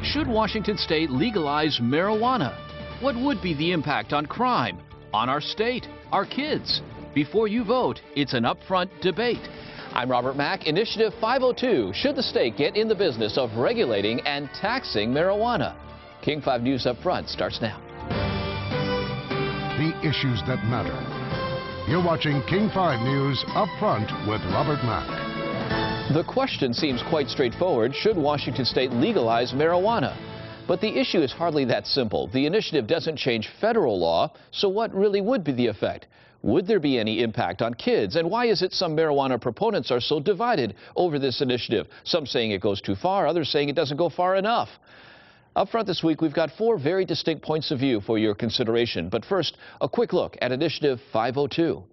Should Washington state legalize marijuana? What would be the impact on crime, on our state, our kids? Before you vote, it's an upfront debate. I'm Robert Mack. Initiative 502. Should the state get in the business of regulating and taxing marijuana? King 5 News Up Front starts now. The issues that matter. You're watching King 5 News Up Front with Robert Mack. The question seems quite straightforward. Should Washington state legalize marijuana? But the issue is hardly that simple. The initiative doesn't change federal law, so what really would be the effect? Would there be any impact on kids? And why is it some marijuana proponents are so divided over this initiative? Some saying it goes too far, others saying it doesn't go far enough. Up front this week, we've got 4 very distinct points of view for your consideration. But first, a quick look at Initiative 502.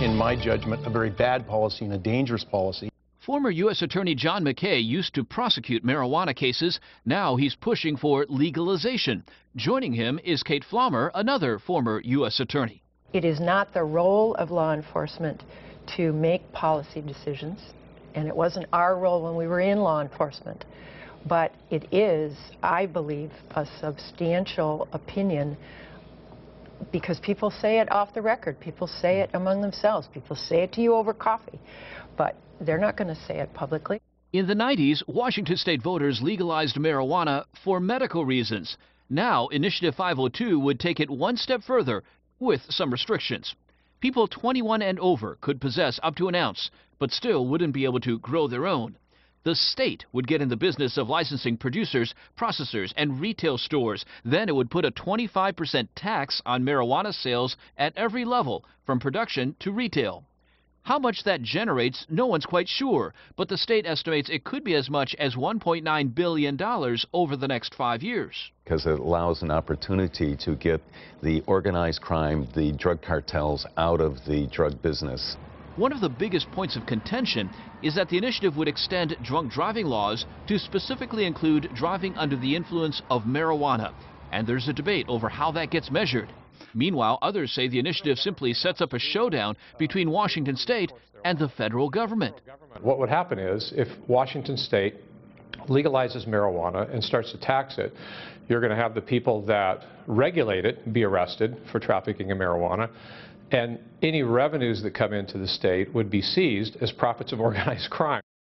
In my judgment, a very bad policy and a dangerous policy. Former U.S. Attorney John McKay used to prosecute marijuana cases. Now he's pushing for legalization. Joining him is Kate Flommer, another former U.S. attorney. It is not the role of law enforcement to make policy decisions, and it wasn't our role when we were in law enforcement. But it is, I believe, a substantial opinion, because people say it off the record. People say it among themselves. People say it to you over coffee. But they're not going to say it publicly. In the 90s, Washington state voters legalized marijuana for medical reasons. Now, Initiative 502 would take it one step further with some restrictions. People 21 and over could possess up to an ounce, but still wouldn't be able to grow their own. The state would get in the business of licensing producers, processors, and retail stores. Then it would put a 25% tax on marijuana sales at every level, from production to retail. How much that generates, no one's quite sure, but the state estimates it could be as much as $1.9 billion over the next 5 years. Because it allows an opportunity to get the organized crime, the drug cartels, out of the drug business. One of the biggest points of contention is that the initiative would extend drunk driving laws to specifically include driving under the influence of marijuana. And there's a debate over how that gets measured. Meanwhile, others say the initiative simply sets up a showdown between Washington state and the federal government. What would happen is, if Washington state legalizes marijuana and starts to tax it, you're going to have the people that regulate it be arrested for trafficking in marijuana, and any revenues that come into the state would be seized as profits of organized crime.